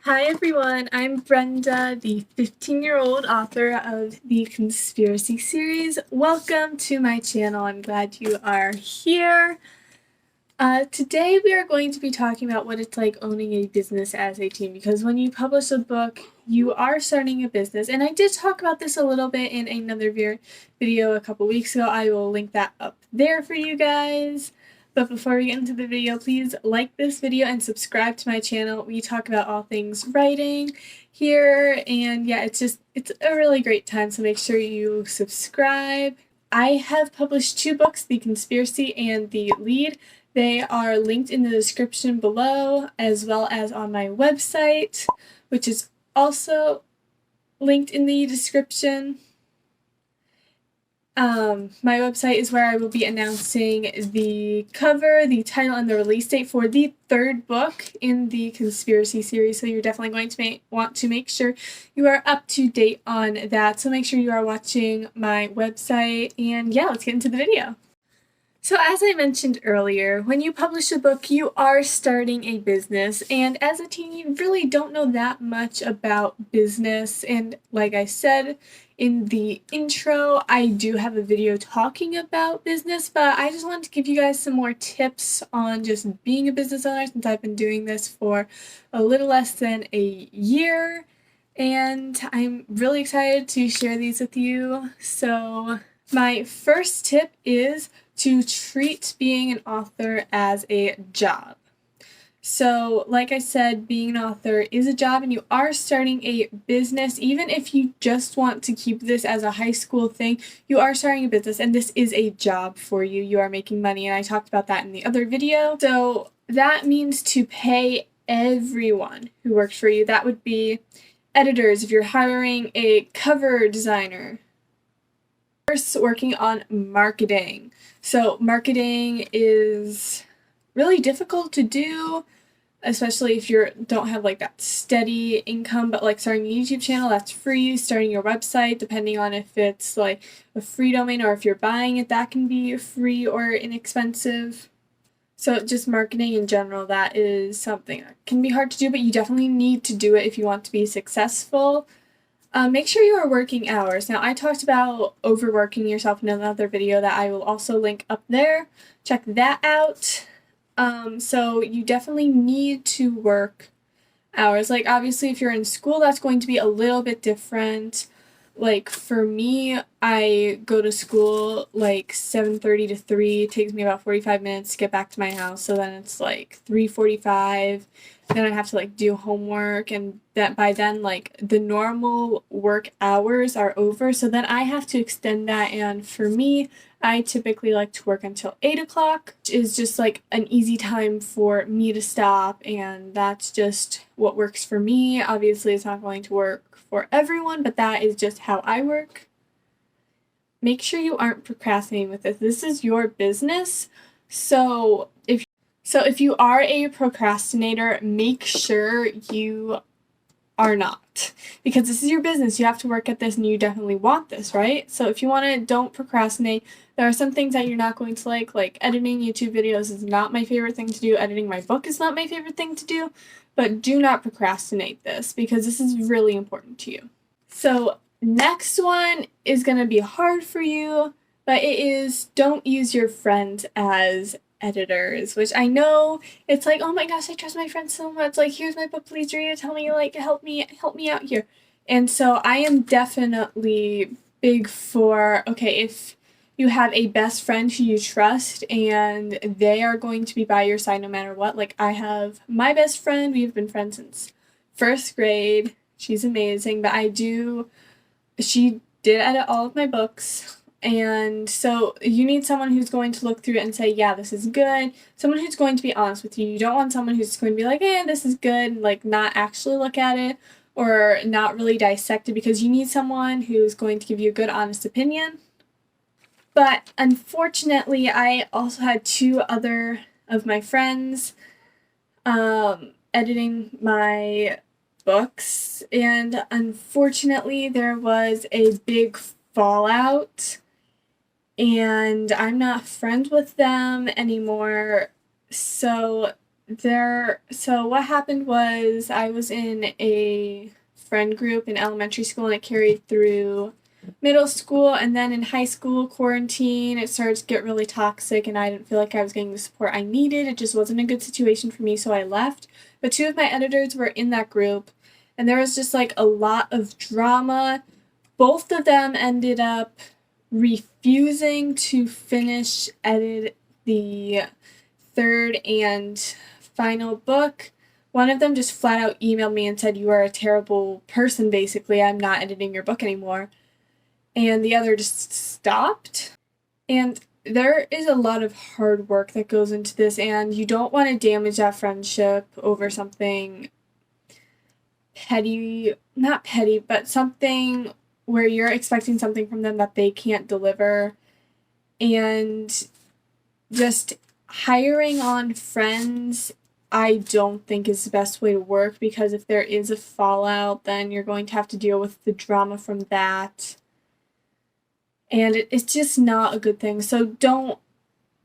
Hi everyone, I'm Brenda, the 15-year-old author of the Conspiracy series. Welcome to my channel. I'm glad you are here. Today we are going to be talking about what it's like owning a business as a teen, because when you publish a book, you are starting a business. And I did talk about this a little bit in another video a couple weeks ago. I will link that up there for you guys. But before we get into the video, please like this video and subscribe to my channel. We talk about all things writing here, and yeah, it's a really great time, so make sure you subscribe. I have published 2 books, The Conspiracy and The Lead. They are linked in the description below, as well as on my website, which is also linked in the description. My website is where I will be announcing the cover, the title, and the release date for the 3rd book in the Conspiracy series, so you're definitely going to want to make sure you are up to date on that. So make sure you are watching my website, and yeah, let's get into the video. So as I mentioned earlier, when you publish a book, you are starting a business, and as a teen, you really don't know that much about business, and like I said in the intro, I do have a video talking about business, but I just wanted to give you guys some more tips on just being a business owner, since I've been doing this for a little less than a year, and I'm really excited to share these with you. So my first tip is to treat being an author as a job. So, like I said, being an author is a job, and you are starting a business. Even if you just want to keep this as a high school thing, you are starting a business, and this is a job for you. You are making money, and I talked about that in the other video. So that means to pay everyone who works for you. That would be editors, if you're hiring a cover designer. First, working on marketing. So marketing is really difficult to do, especially if you don't have like that steady income, but like starting a YouTube channel, that's free. Starting your website, depending on if it's like a free domain or if you're buying it, that can be free or inexpensive. So just marketing in general, that is something that can be hard to do, but you definitely need to do it if you want to be successful. Make sure you are working hours. Now, I talked about overworking yourself in another video that I will also link up there. Check that out. So you definitely need to work hours. Like, obviously, if you're in school, that's going to be a little bit different. Like, for me, I go to school like 7:30 to 3. It takes me about 45 minutes to get back to my house. So then it's like 3:45. Then I have to like do homework, and that by then like the normal work hours are over. So then I have to extend that, and for me, I typically like to work until 8 o'clock, which is just like an easy time for me to stop, and that's just what works for me. Obviously, it's not going to work for everyone, but that is just how I work. Make sure you aren't procrastinating with this. This is your business. So if you are a procrastinator, make sure you are not, because this is your business. You have to work at this, and you definitely want this, right? So if you want to, don't procrastinate. There are some things that you're not going to like editing YouTube videos is not my favorite thing to do. Editing my book is not my favorite thing to do, but do not procrastinate this, because this is really important to you. So next one is going to be hard for you, but it is don't use your friends as editors, which I know it's like, oh my gosh, I trust my friends so much, like, here's my book, please read it, tell me, like, help me out here. And so I am definitely big for, okay, if you have a best friend who you trust and they are going to be by your side no matter what. Like, I have my best friend, we've been friends since 1st grade, she's amazing, but she did edit all of my books. And so you need someone who's going to look through it and say, yeah, this is good. Someone who's going to be honest with you. You don't want someone who's going to be like, this is good, and like not actually look at it or not really dissect it, because you need someone who's going to give you a good, honest opinion. But unfortunately, I also had 2 other of my friends editing my books, and unfortunately there was a big fallout, and I'm not friends with them anymore. So So what happened was I was in a friend group in elementary school, and it carried through middle school, and then in high school quarantine it started to get really toxic, and I didn't feel like I was getting the support I needed. It just wasn't a good situation for me, so I left. But two of my editors were in that group, and there was just like a lot of drama. Both of them ended up refusing to finish edit the third and final book. One of them just flat out emailed me and said, "You are a terrible person, basically. I'm not editing your book anymore." And the other just stopped. And there is a lot of hard work that goes into this, and you don't want to damage that friendship over something petty, not petty, but something where you're expecting something from them that they can't deliver. And just hiring on friends, I don't think is the best way to work, because if there is a fallout, then you're going to have to deal with the drama from that. And it's just not a good thing. So don't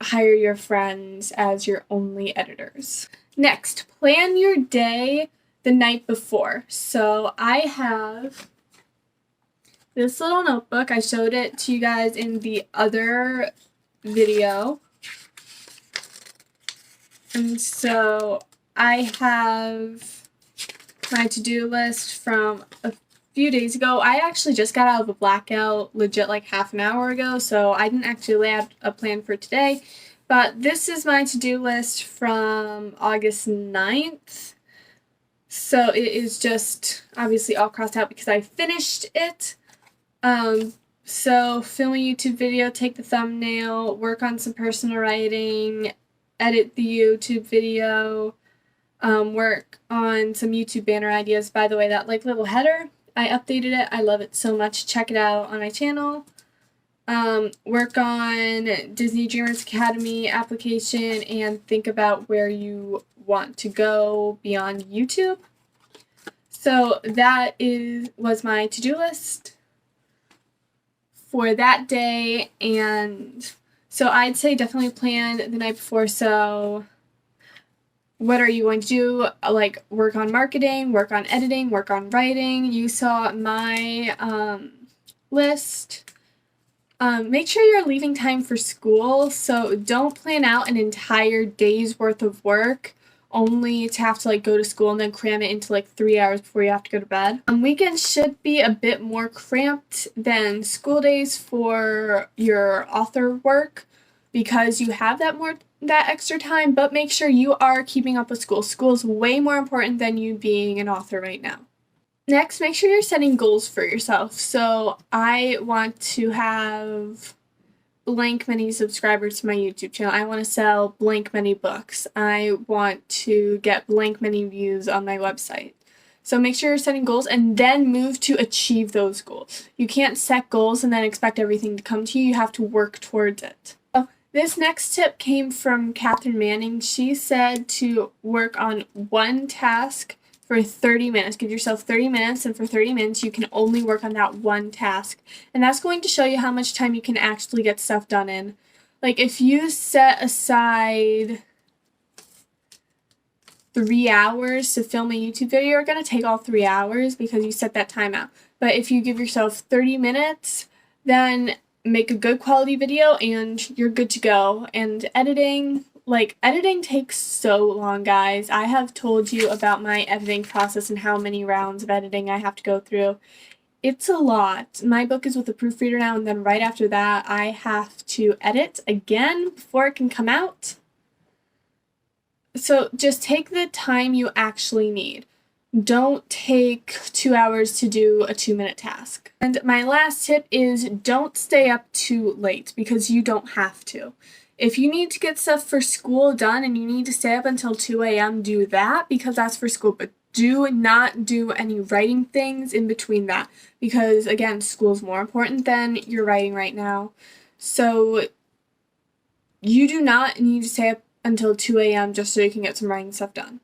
hire your friends as your only editors. Next, plan your day the night before. So I have this little notebook. I showed it to you guys in the other video. And so I have my to-do list from a few days ago. I actually just got out of a blackout legit like half an hour ago, so I didn't actually lay out a plan for today. But this is my to-do list from August 9th. So it is just obviously all crossed out because I finished it. So film a YouTube video, take the thumbnail, work on some personal writing, edit the YouTube video, work on some YouTube banner ideas. By the way, that like little header, I updated it. I love it so much. Check it out on my channel. Work on Disney Dreamers Academy application and think about where you want to go beyond YouTube. So that was my to-do list for that day. And so I'd say definitely plan the night before. So what are you going to do? Like work on marketing, work on editing, work on writing. You saw my list. Make sure you're leaving time for school. So don't plan out an entire day's worth of work only to have to like go to school and then cram it into like 3 hours before you have to go to bed. Weekends should be a bit more cramped than school days for your author work because you have that extra time, but make sure you are keeping up with school. School is way more important than you being an author right now. Next, make sure you're setting goals for yourself. So I want to have blank many subscribers to my YouTube channel. I want to sell blank many books. I want to get blank many views on my website. So make sure you're setting goals and then move to achieve those goals. You can't set goals and then expect everything to come to you. You have to work towards it. This next tip came from Catherine Manning. She said to work on one task for 30 minutes. Give yourself 30 minutes, and for 30 minutes you can only work on that one task. And that's going to show you how much time you can actually get stuff done in. Like if you set aside 3 hours to film a YouTube video, you're going to take all 3 hours because you set that time out. But if you give yourself 30 minutes, then make a good quality video and you're good to go. And editing takes so long, guys. I have told you about my editing process and how many rounds of editing I have to go through. It's a lot. My book is with a proofreader now, and then right after that I have to edit again before it can come out. So just take the time you actually need. Don't take 2 hours to do a 2-minute task. And my last tip is don't stay up too late because you don't have to. If you need to get stuff for school done and you need to stay up until 2 a.m., do that because that's for school. But do not do any writing things in between that because, again, school is more important than your writing right now. So you do not need to stay up until 2 a.m. just so you can get some writing stuff done.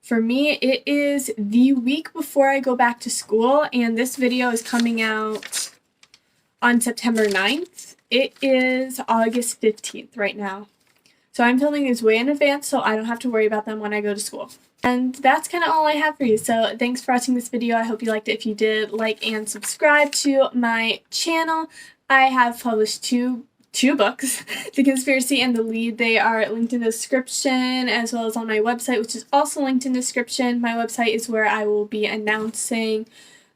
For me, it is the week before I go back to school, and this video is coming out on September 9th. It is August 15th right now. So I'm filming these way in advance so I don't have to worry about them when I go to school. And that's kind of all I have for you. So thanks for watching this video. I hope you liked it. If you did, like and subscribe to my channel. I have published two books, The Conspiracy and The Lead. They are linked in the description as well as on my website, which is also linked in the description. My website is where I will be announcing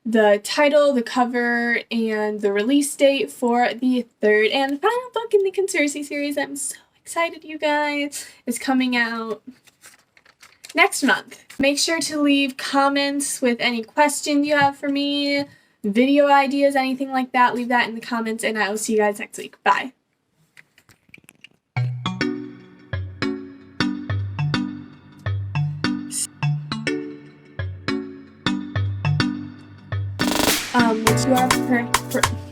the title, the cover, and the release date for the third and final book in the Conspiracy series. I'm so excited, you guys. It's coming out next month. Make sure to leave comments with any questions you have for me, video ideas, anything like that. Leave that in the comments, and I will see you guys next week. Bye. Which you are